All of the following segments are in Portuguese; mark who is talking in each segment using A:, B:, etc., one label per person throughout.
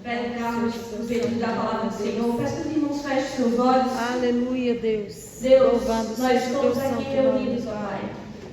A: para entrarmos no período da palavra do Senhor. Peço que os irmãos fechem seus olhos.
B: Aleluia, Deus.
A: Deus,
B: Louvado
A: nós
B: seja o
A: estamos
B: teu
A: aqui
B: santo
A: reunidos,
B: nome,
A: ó Pai,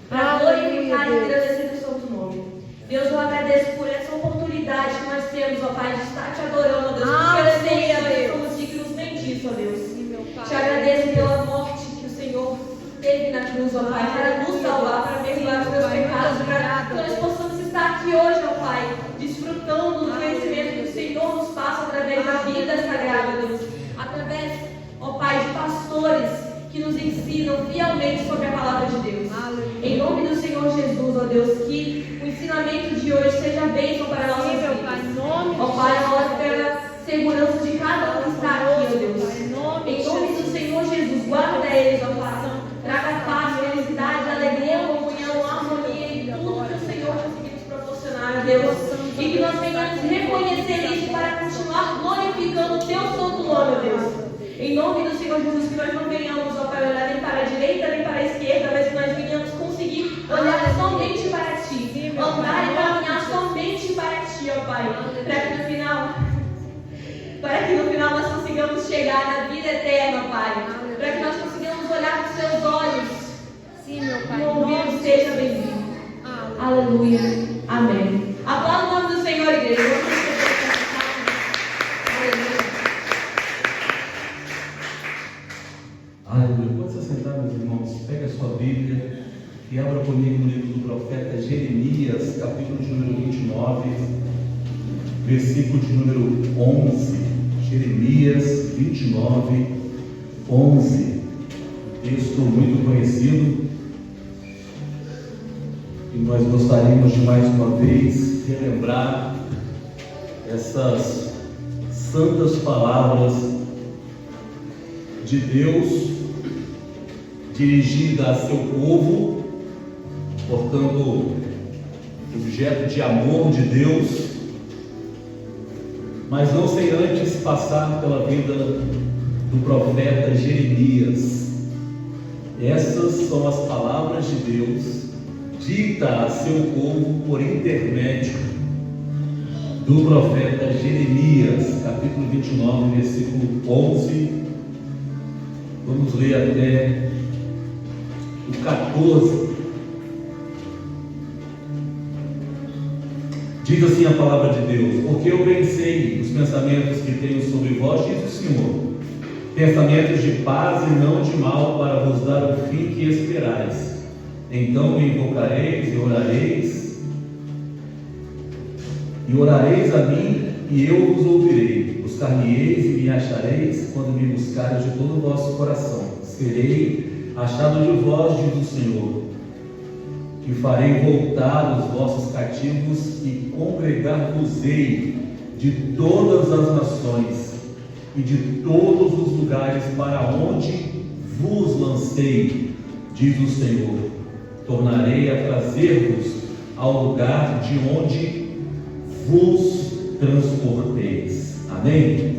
B: Pai.
A: para glorificar e
B: Aleluia,
A: engrandecer o santo nome. Deus, eu agradeço por essa oportunidade que nós temos, ó Pai, de estar te adorando, ó Deus. Porque eu sei que nós somos dignos nem disso, ó Deus.
B: Sim, meu Pai.
A: Te agradeço pela morte que o Senhor teve na cruz, ó Pai, para nos salvar, para perdoar os meus pecados, para que nós possamos estar aqui hoje, ó Pai, desfrutando do conhecimento que o Senhor nos passa através da vida sagrada, Deus. Através, ó Pai, de pastores que nos ensinam fielmente sobre a palavra de Deus. Em nome do Senhor Jesus, ó Deus, que o ensinamento de hoje seja bênção para a nossa vida. Ó Pai, eu oro pela segurança de cada um que está aqui, ó Deus. Em nome do Senhor Jesus, guarda eles, ó Pai. Traga paz, felicidade, alegria, comunhão, harmonia e tudo que o Senhor conseguir nos proporcionar, Deus. E que nós venhamos reconhecer isso para continuar glorificando o Teu santo nome, ó Deus. Em nome do Senhor Jesus, que nós não venhamos, ó Pai, olhar nem para a direita nem para a esquerda, mas que nós venhamos conseguir olhar somente para Ti, andar e caminhar somente para Ti, ó Pai, para que no final nós consigamos chegar na vida eterna, Pai, para que nós consigamos olhar com Seus olhos.
B: Sim, meu Pai.
A: E o ouvido seja bem-vindo. Aleluia. Amém. Aplauda o nome do Senhor, igreja.
C: Aleluia. Pode se sentar, meus irmãos. Pega a sua Bíblia e abra comigo no livro do profeta Jeremias, capítulo de número 29, versículo de número 11. Jeremias 29, 11. Texto muito conhecido. E nós gostaríamos de mais uma vez relembrar essas santas palavras de Deus dirigida a seu povo, portanto, objeto de amor de Deus, mas não sem antes passar pela vida do profeta Jeremias. Essas são as palavras de Deus dita a seu povo por intermédio do profeta Jeremias, capítulo 29, versículo 11. Vamos ler até o 14. Diz assim a palavra de Deus: porque eu pensei os pensamentos que tenho sobre vós, diz o Senhor, pensamentos de paz e não de mal, para vos dar o fim que esperais. Então me invocareis e orareis a mim, e eu vos ouvirei. Buscar-me-eis e me achareis, quando me buscareis de todo o vosso coração. Serei achado de vós, diz o Senhor, que farei voltar os vossos cativos e congregar-vos-ei de todas as nações e de todos os lugares para onde vos lancei, diz o Senhor. Tornarei a trazer-vos ao lugar de onde vos transporteis. Amém?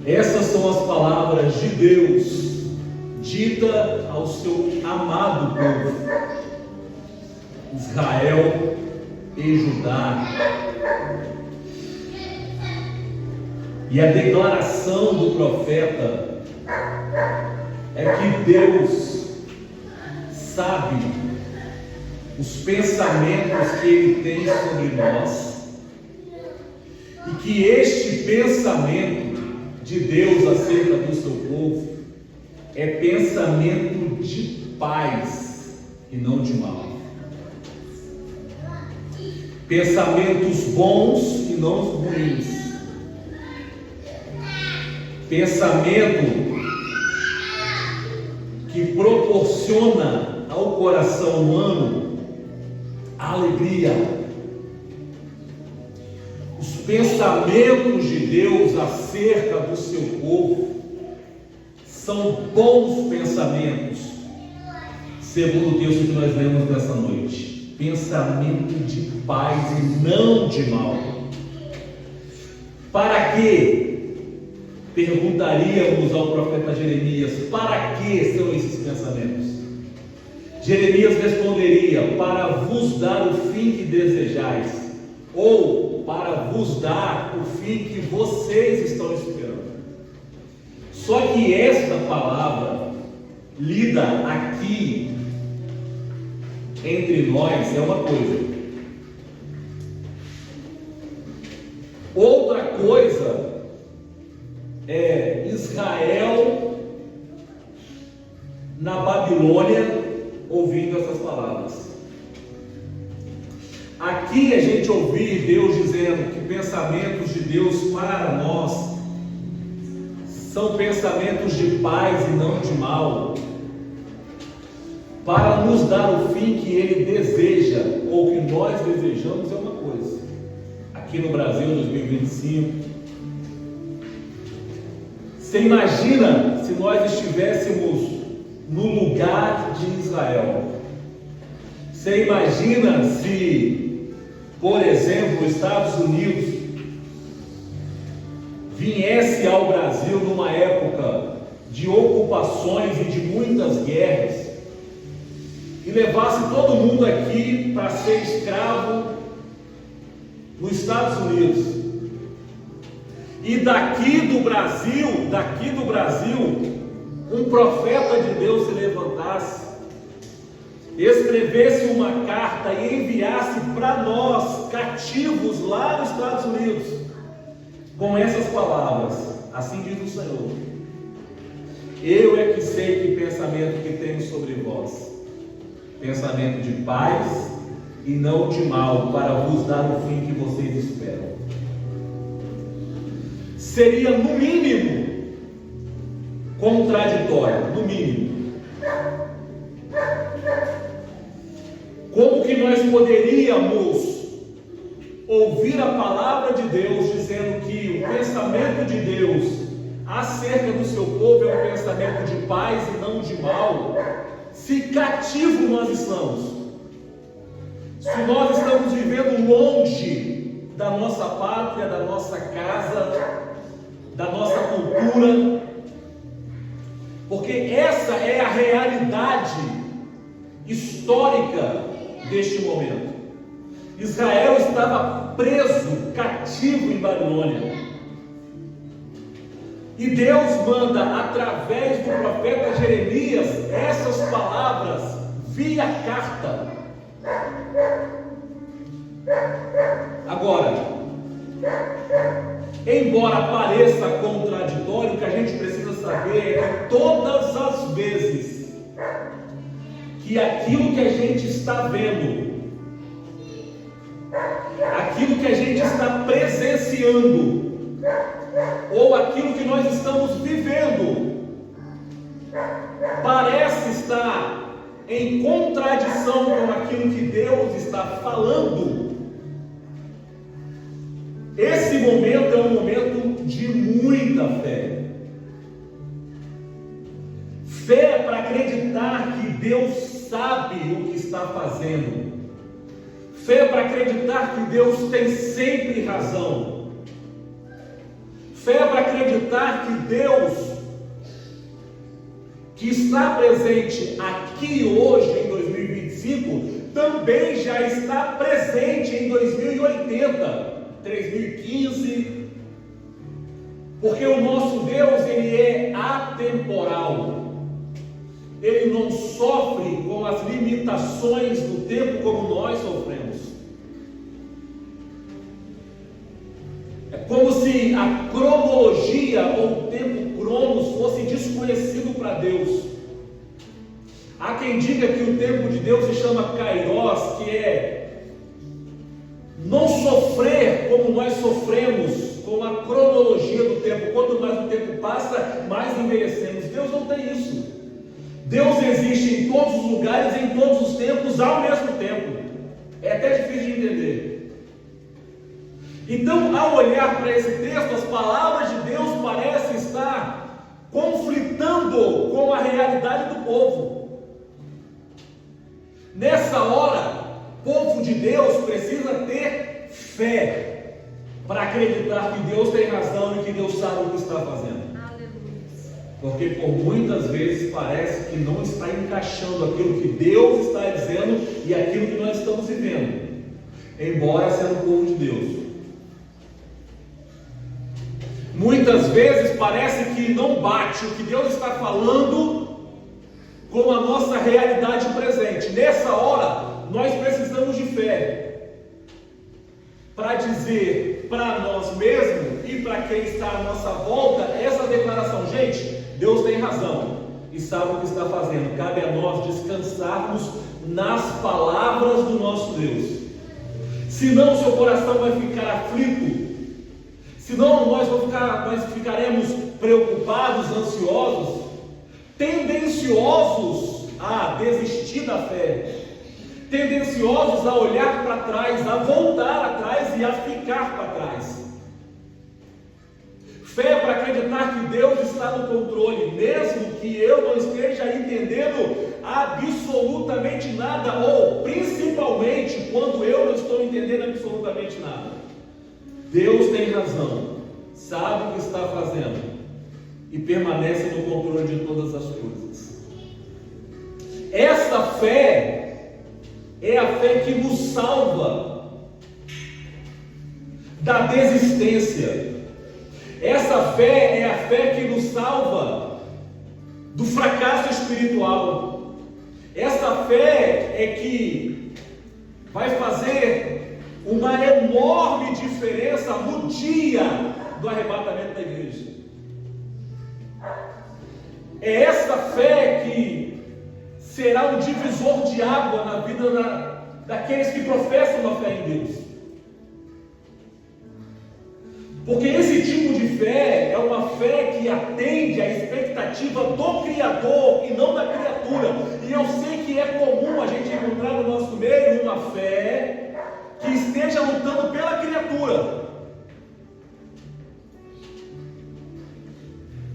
C: Essas são as palavras de Deus dita ao seu amado povo, Israel e Judá. E a declaração do profeta é que Deus sabe os pensamentos que Ele tem sobre nós, e que este pensamento de Deus acerca do seu povo é pensamento de paz e não de mal, pensamentos bons e não ruins, pensamento que proporciona ao coração humano alegria. Os pensamentos de Deus acerca do seu povo são bons pensamentos, segundo o texto que nós lemos nessa noite. Pensamento de paz e não de mal. Para que? Perguntaríamos ao profeta Jeremias: para que são esses pensamentos? Jeremias responderia: para vos dar o fim que desejais, ou para vos dar o fim que vocês estão esperando. Só que esta palavra, lida aqui entre nós, é uma coisa. Outra coisa é Israel na Babilônia ouvindo essas palavras. Aqui a gente ouvir Deus dizendo que pensamentos de Deus para nós são pensamentos de paz e não de mal, para nos dar o fim que Ele deseja, ou que nós desejamos, é uma coisa. Aqui no Brasil, 2025, você imagina se nós estivéssemos no lugar de Israel? Você imagina se, por exemplo, os Estados Unidos viesse ao Brasil numa época de ocupações e de muitas guerras e levasse todo mundo aqui para ser escravo nos Estados Unidos, e daqui do Brasil, um profeta de Deus se levantasse, escrevesse uma carta e enviasse para nós, cativos lá nos Estados Unidos, com essas palavras: assim diz o Senhor, eu é que sei que pensamento que tenho sobre vós, pensamento de paz e não de mal, para vos dar o fim que vocês esperam. Seria no mínimo contraditório, no mínimo. Como que nós poderíamos ouvir a palavra de Deus dizendo que o pensamento de Deus acerca do seu povo é um pensamento de paz e não de mal, se cativo nós estamos? Se nós estamos vivendo longe da nossa pátria, da nossa casa, da nossa cultura, porque essa é a realidade histórica deste momento. Israel estava preso, cativo em Babilônia, e Deus manda, através do profeta Jeremias, essas palavras via carta. Agora, embora pareça contraditório, o que a gente precisa saber é que todas as vezes que aquilo que a gente está vendo, aquilo que a gente está presenciando, ou aquilo que nós estamos vivendo, parece estar em contradição com aquilo que Deus está falando, esse momento é um momento de muita fé. Fé para acreditar que Deus sabe o que está fazendo. Fé para acreditar que Deus tem sempre razão. Fé para acreditar que Deus, que está presente aqui hoje em 2025, também já está presente em 2080, 3015, porque o nosso Deus, ele é atemporal. Ele não sofre com as limitações do tempo como nós sofremos. É como se a cronologia ou o tempo cronos fosse desconhecido para Deus. Há quem diga que o tempo de Deus se chama Kairos, que é não sofrer como nós sofremos com a cronologia do tempo. Quanto mais o tempo passa, mais envelhecemos. Deus não tem isso. Deus existe em todos os lugares, em todos os tempos, ao mesmo tempo. É até difícil de entender. Então, ao olhar para esse texto, as palavras de Deus parecem estar conflitando com a realidade do povo. Nessa hora, o povo de Deus precisa ter fé para acreditar que Deus tem razão e que Deus sabe o que está fazendo. Porque por muitas vezes parece que não está encaixando aquilo que Deus está dizendo e aquilo que nós estamos vivendo, embora sendo o povo de Deus. Muitas vezes parece que não bate o que Deus está falando com a nossa realidade presente. Nessa hora, nós precisamos de fé para dizer para nós mesmos e para quem está à nossa volta essa declaração: gente, Deus tem razão e sabe o que está fazendo. Cabe a nós descansarmos nas palavras do nosso Deus. Senão seu coração vai ficar aflito. Senão nós ficaremos preocupados, ansiosos, tendenciosos a desistir da fé, tendenciosos a olhar para trás, a voltar atrás e a ficar para trás. Fé para acreditar que Deus está no controle, mesmo que eu não esteja entendendo absolutamente nada, ou principalmente quando eu não estou entendendo absolutamente nada. Deus tem razão, sabe o que está fazendo e permanece no controle de todas as coisas. Esta fé é a fé que nos salva da desistência. Essa fé é a fé que nos salva do fracasso espiritual. Essa fé é que vai fazer uma enorme diferença no dia do arrebatamento da igreja. É essa fé que será um divisor de água na vida daqueles que professam a fé em Deus. Porque esse tipo de fé é uma fé que atende à expectativa do Criador e não da criatura. E eu sei que é comum a gente encontrar no nosso meio uma fé que esteja lutando pela criatura.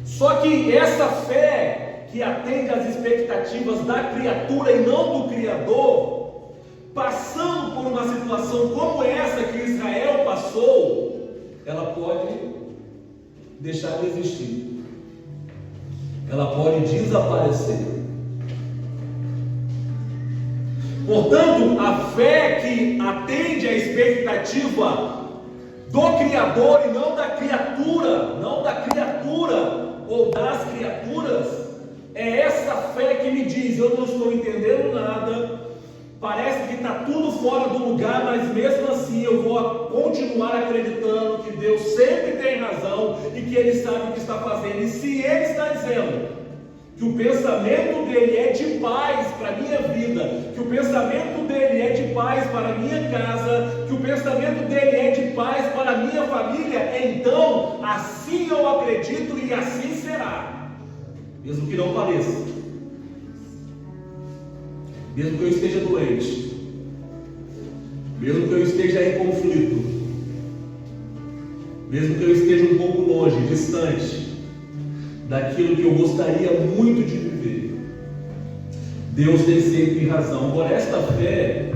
C: Só que essa fé que atende às expectativas da criatura e não do Criador, passando por uma situação como essa que Israel passou, ela pode deixar de existir, ela pode desaparecer. Portanto, a fé que atende à expectativa do Criador e não da criatura ou das criaturas, é essa fé que me diz: eu não estou entendendo nada, parece que está tudo fora do lugar, mas mesmo assim eu vou continuar acreditando que Deus sempre tem razão e que Ele sabe o que está fazendo. E se Ele está dizendo que o pensamento dele é de paz para a minha vida, que o pensamento dele é de paz para a minha casa, que o pensamento dele é de paz para a minha família, então assim eu acredito e assim será, mesmo que não pareça, mesmo que eu esteja doente, mesmo que eu esteja em conflito, mesmo que eu esteja um pouco longe, distante daquilo que eu gostaria muito de viver. Deus tem sempre razão. Agora, esta fé,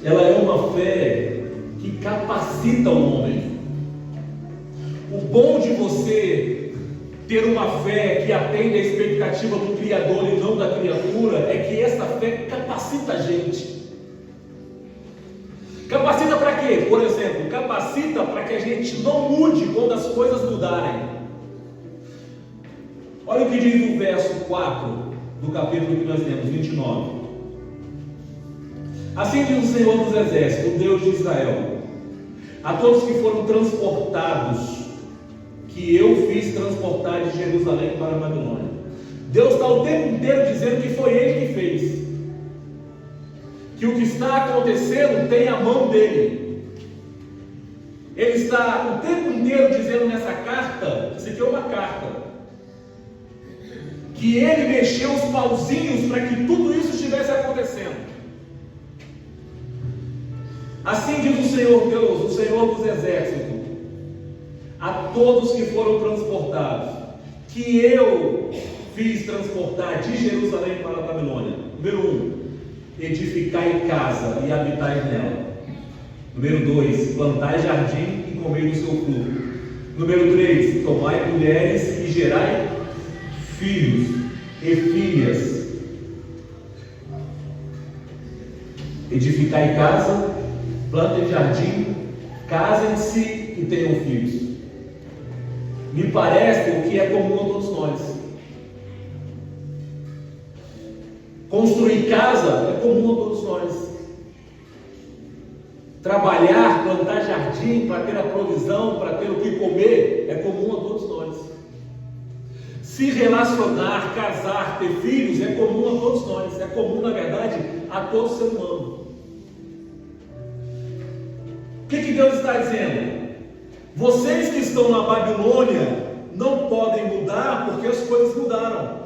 C: ela é uma fé que capacita o homem. O bom de você ter uma fé que atende à expectativa do Criador e não da criatura é que essa fé capacita a gente. Capacita para quê? Por exemplo, capacita para que a gente não mude quando as coisas mudarem. Olha o que diz o verso 4 do capítulo que nós lemos, 29. Assim diz o Senhor dos Exércitos, o Deus de Israel, a todos que foram transportados, que eu fiz transportar de Jerusalém para a Babilônia. Deus está o tempo inteiro dizendo que foi Ele que fez, que o que está acontecendo tem a mão dele. Ele está o tempo inteiro dizendo nessa carta, isso aqui é uma carta, que Ele mexeu os pauzinhos para que tudo isso estivesse acontecendo. Assim diz o Senhor Deus, o Senhor dos Exércitos, a todos que foram transportados, que eu fiz transportar de Jerusalém para a Babilônia. Número 1, edificai casa e habitai nela. Número 2, plantai jardim e comei do seu fruto. Número 3, tomai mulheres e gerai filhos e filhas. Edificai casa, plantem jardim, casem-se e que tenham filhos. Me parece o que é comum a todos nós. Construir casa é comum a todos nós. Trabalhar, plantar jardim para ter a provisão, para ter o que comer, é comum a todos nós. Se relacionar, casar, ter filhos, é comum a todos nós. É comum, na verdade, a todo ser humano. O que Deus está dizendo? Vocês que estão na Babilônia não podem mudar porque as coisas mudaram.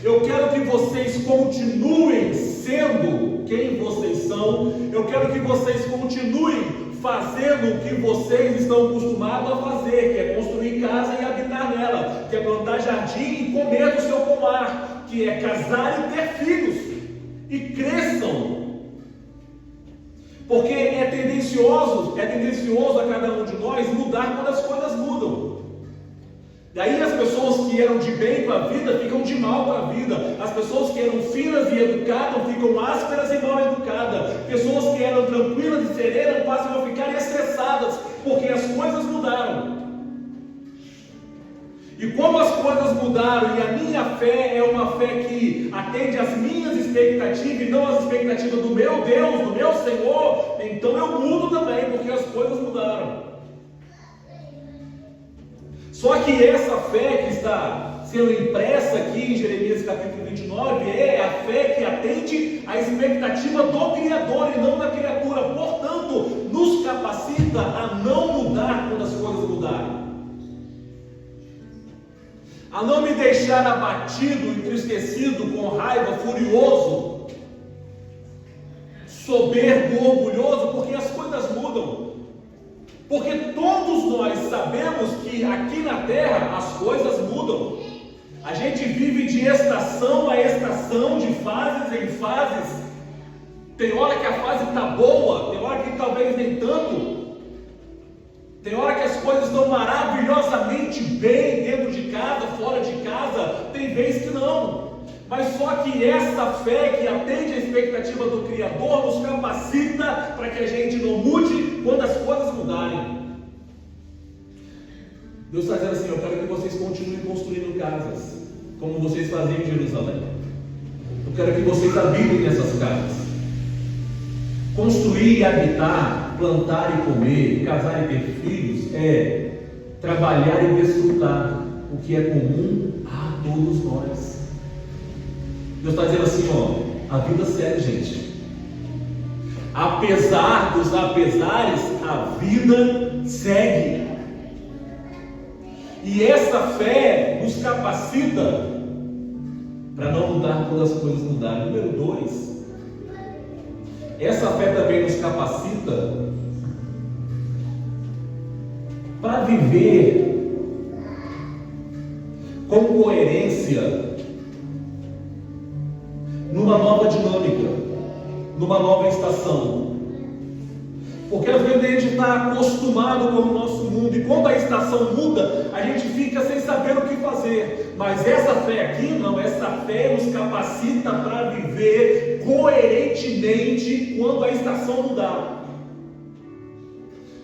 C: Eu quero que vocês continuem sendo quem vocês são. Eu quero que vocês continuem fazendo o que vocês estão acostumados a fazer, que é construir casa e habitar nela, que é plantar jardim e comer do seu pomar, que é casar e ter filhos, e cresçam. Porque é tendencioso a cada um de nós mudar quando as coisas mudam. Daí as pessoas que eram de bem para a vida ficam de mal para a vida. As pessoas que eram finas e educadas ficam ásperas e mal educadas. Pessoas que eram tranquilas e serenas passam a ficar estressadas, porque as coisas mudaram. E como as coisas mudaram e a minha fé é uma fé que atende às minhas expectativas e não às expectativas do meu Deus, do meu Senhor, então eu mudo também, porque as coisas mudaram. Só que essa fé que está sendo impressa aqui em Jeremias capítulo 29 é a fé que atende à expectativa do Criador e não da criatura. Portanto, nos capacita a não mudar quando as coisas mudarem. A não me deixar abatido, entristecido, com raiva, furioso, soberbo, orgulhoso, porque as coisas mudam. Porque todos nós sabemos que aqui na terra as coisas mudam. A gente vive de estação a estação, de fases em fases. Tem hora que a fase está boa, tem hora que talvez nem tanto. Tem hora que as coisas estão maravilhosamente bem dentro de casa, fora de casa. Tem vez que não. Mas só que essa fé que atende à expectativa do Criador nos capacita para que a gente não mude quando as coisas mudarem. Deus está dizendo assim: eu quero que vocês continuem construindo casas, como vocês faziam em Jerusalém. Eu quero que vocês habitem nessas casas. Construir e habitar, plantar e comer, casar e ter filhos, é trabalhar e desfrutar, o que é comum a todos nós. Deus está dizendo assim, a vida segue, gente. Apesar dos apesares, a vida segue. E essa fé nos capacita para não mudar quando as coisas mudarem. Número 2, essa fé também nos capacita para viver com coerência numa nova dinâmica, numa nova estação. Porque às vezes a gente está acostumado com o nosso mundo, e quando a estação muda, a gente fica sem saber o que fazer. Mas essa fé aqui não, essa fé nos capacita para viver coerentemente quando a estação mudar,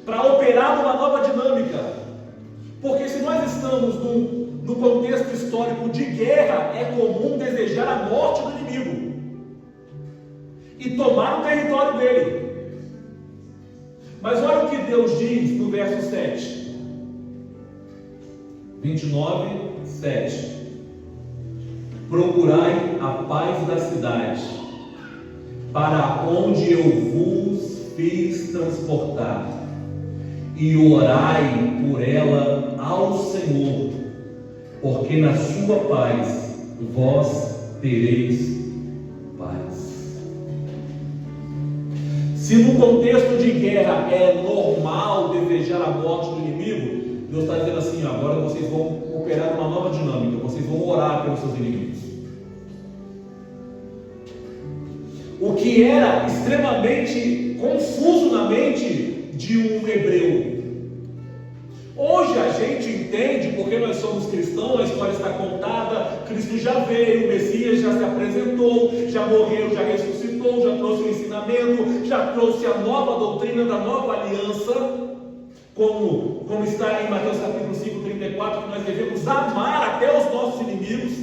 C: para operar numa nova dinâmica. Porque se nós estamos no contexto histórico de guerra, é comum desejar a morte do inimigo e tomar o território dele. Mas olha o que Deus diz no verso 7, 29, 7. Procurai a paz da cidade, para onde eu vos fiz transportar, e orai por ela ao Senhor, porque na sua paz vós tereis paz. Se no contexto de guerra é normal desejar a morte do inimigo, Deus está dizendo assim: agora vocês vão operar uma nova dinâmica, vocês vão orar pelos seus inimigos. O que era extremamente confuso na mente de um hebreu. Hoje a gente entende, porque nós somos cristãos, a história está contada, Cristo já veio, o Messias já se apresentou, já morreu, já ressuscitou, já trouxe o ensinamento, já trouxe a nova doutrina da nova aliança. como está em Mateus capítulo 5, 34, que nós devemos amar até os nossos inimigos.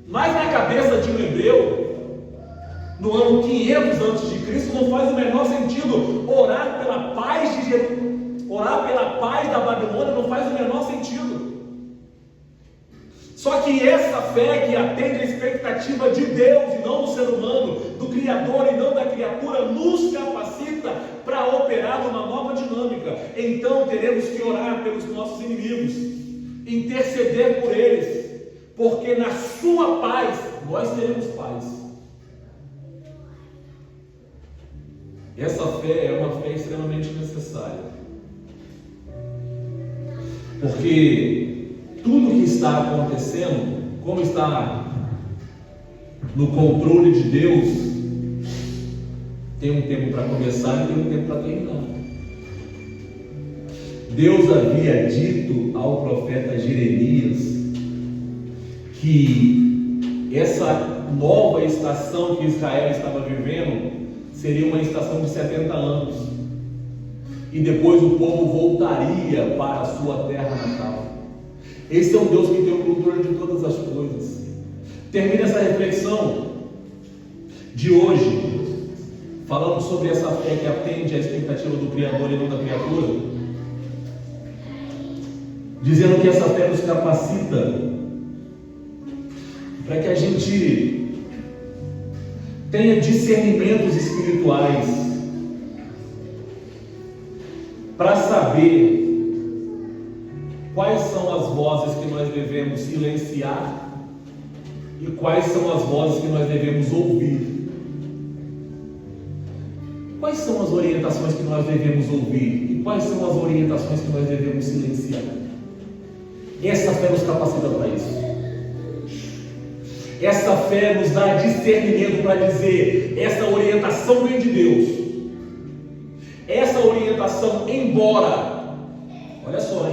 C: Mas na cabeça de um hebreu, no ano 500 a.C., não faz o menor sentido orar pela paz de Jerusalém, orar pela paz da Babilônia não faz o menor sentido. Só que essa fé que atende à expectativa de Deus e não do ser humano, do Criador e não da criatura, nos capacita para operar numa nova dinâmica. Então teremos que orar pelos nossos inimigos, interceder por eles, porque na sua paz nós teremos paz. Essa fé é uma fé extremamente necessária, porque tudo que está acontecendo, como está no controle de Deus, tem um tempo para começar e tem um tempo para terminar. Deus havia dito ao profeta Jeremias que essa nova estação que Israel estava vivendo seria uma estação de 70 anos, e depois o povo voltaria para a sua terra natal. Esse é um Deus que tem o controle de todas as coisas. Termina essa reflexão de hoje falando sobre essa fé que atende à expectativa do Criador e não da criatura, dizendo que essa fé nos capacita para que a gente tenha discernimentos espirituais para saber quais são as vozes que nós devemos silenciar e quais são as vozes que nós devemos ouvir. Quais são as orientações que nós devemos ouvir e quais são as orientações que nós devemos silenciar? Essa fé nos capacita para isso. Essa fé nos dá discernimento para dizer: essa orientação vem de Deus. Essa orientação, embora, olha só,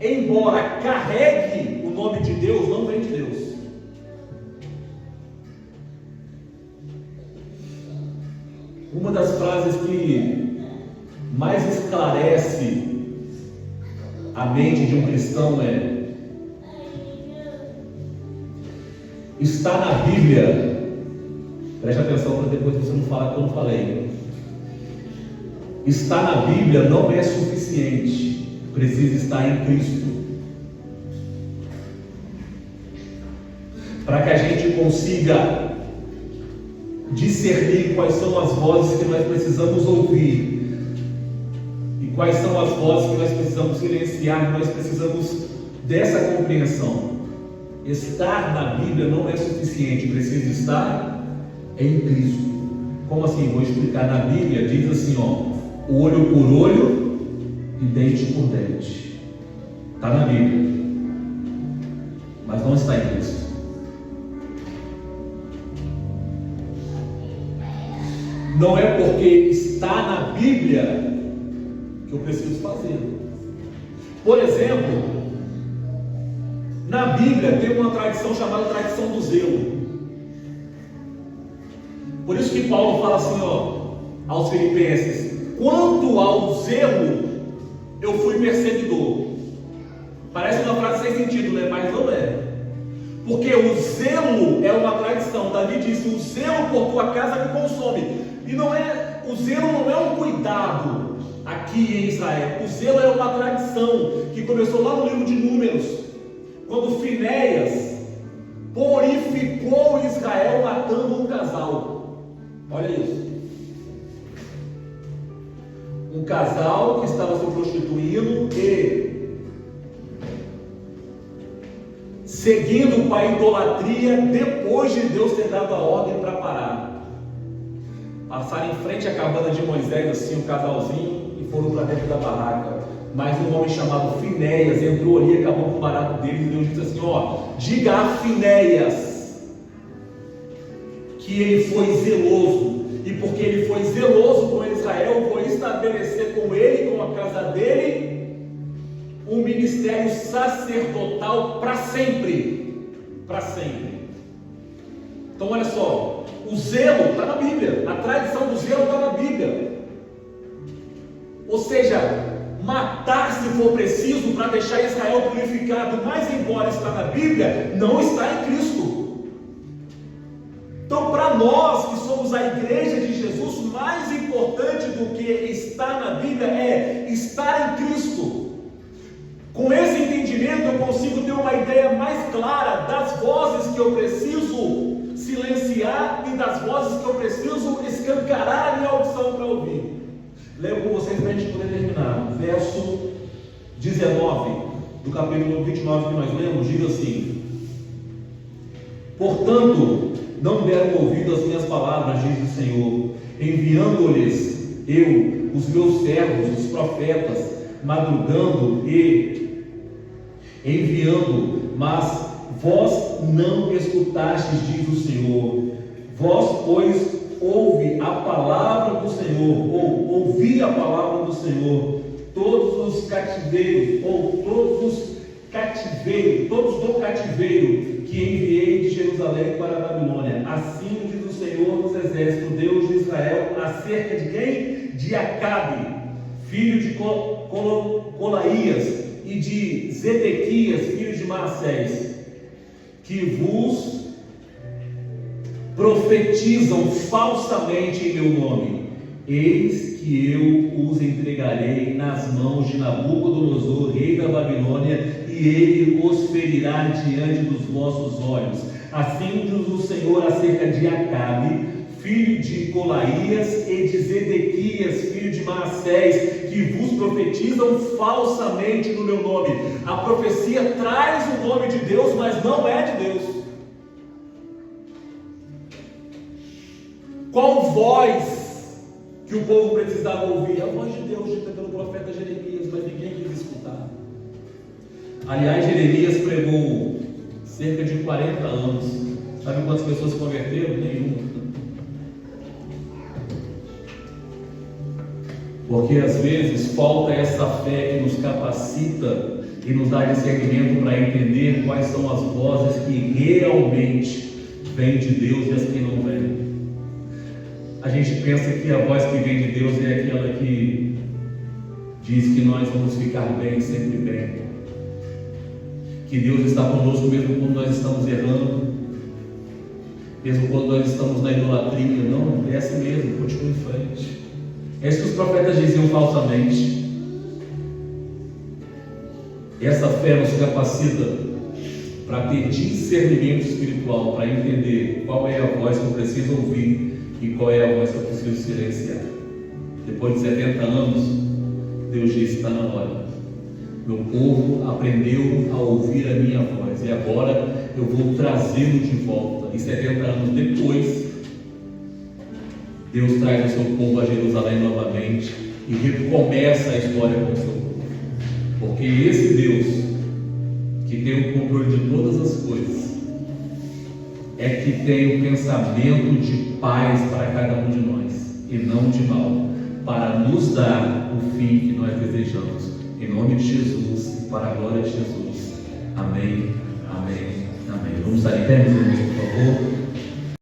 C: embora carregue o nome de Deus, não vem de Deus. Uma das frases que mais esclarece a mente de um cristão é: está na Bíblia. Preste atenção para depois você não falar que eu não falei. Está na Bíblia não é suficiente, precisa estar em Cristo. Para que a gente consiga discernir quais são as vozes que nós precisamos ouvir e quais são as vozes que nós precisamos silenciar, que nós precisamos dessa compreensão. Estar na Bíblia não é suficiente, precisa estar em Cristo. Como assim? Vou explicar. Na Bíblia diz assim, olho por olho e dente por dente. Está na Bíblia, mas não está em Cristo. Não é porque está na Bíblia que eu preciso fazer. Por exemplo, na Bíblia tem uma tradição chamada tradição do zelo. Por isso que Paulo fala assim, aos Filipenses: quanto ao zelo, eu fui perseguidor. Parece uma frase sem sentido, né? Mas não é. Porque o zelo é uma tradição. Davi disse: o zelo por tua casa me consome. E não é, o zelo não é um cuidado aqui em Israel. O zelo é uma tradição que começou lá no livro de Números, quando Finéias purificou Israel matando um casal. Olha isso. Um casal que estava se prostituindo e seguindo para a idolatria, depois de Deus ter dado a ordem para parar. Passaram em frente à cabana de Moisés, assim, um casalzinho, e foram para dentro da barraca. Mas um homem chamado Finéias entrou ali e acabou com o barato deles. E Deus disse assim: diga a Finéias que ele foi zeloso, e porque ele foi zeloso com Israel, vou estabelecer com ele, com a casa dele, um ministério sacerdotal para sempre. Para sempre. Então olha só, o zelo está na Bíblia, a tradição do zelo está na Bíblia. Ou seja, matar se for preciso para deixar Israel purificado, mas embora está na Bíblia, não está em Cristo. Então, para nós que somos a igreja de Jesus, mais importante do que estar na Bíblia é estar em Cristo. Com esse entendimento eu consigo ter uma ideia mais clara das vozes que eu preciso silenciar e das vozes que eu preciso escancarar a minha audição para ouvir. Leio com vocês para a gente poder terminar. Verso 19 do capítulo 29 que nós lemos, diz assim: portanto, não deram ouvido às minhas palavras, diz o Senhor, enviando-lhes eu os meus servos, os profetas, madrugando e enviando, mas vós não escutastes, diz o Senhor. Vós, pois, ouvi a palavra do Senhor, ou ouvi a palavra do Senhor, todos os cativeiros, ou todos do cativeiro que enviei de Jerusalém para a Babilônia. Assim diz o Senhor dos exércitos, Deus de Israel, acerca de quem? De Acabe, filho de Colaías, e de Zedequias, filho de Manassés, que vos profetizam falsamente em meu nome. Eis que eu os entregarei nas mãos de Nabucodonosor, rei da Babilônia, e ele os ferirá diante dos vossos olhos. Assim diz o Senhor acerca de Acabe, filho de Colaías, e de Zedequias, filho de Manassés, que vos profetizam falsamente no meu nome. A profecia traz o nome de Deus, mas não é de Deus. Qual voz que o povo precisava ouvir? A voz de Deus dita pelo profeta Jeremias, mas ninguém quis escutar. Aliás, Jeremias pregou cerca de 40 anos. Sabe quantas pessoas se converteram? Nenhuma. Porque às vezes falta essa fé que nos capacita e nos dá discernimento para entender quais são as vozes que realmente vêm de Deus e as que não vêm. A gente pensa que a voz que vem de Deus é aquela que diz que nós vamos ficar bem, sempre bem, que Deus está conosco mesmo quando nós estamos errando, mesmo quando nós estamos na idolatria. Não, é assim mesmo, continue em frente. É isso que os profetas diziam falsamente. Essa fé nos capacita para ter discernimento espiritual, para entender qual é a voz que eu preciso ouvir e qual é a voz que eu preciso silenciar. Depois de 70 anos, Deus disse: está na hora. Meu povo aprendeu a ouvir a minha voz, e agora eu vou trazê-lo de volta. E 70 anos depois, Deus traz o seu povo a Jerusalém novamente e recomeça a história com o seu povo. Porque esse Deus, que tem o controle de todas as coisas, é que tem o pensamento de paz para cada um de nós, e não de mal, para nos dar o fim que nós desejamos. Em nome de Jesus e para a glória de Jesus. Amém, amém, amém. Vamos estar em pé, meus irmãos, por favor.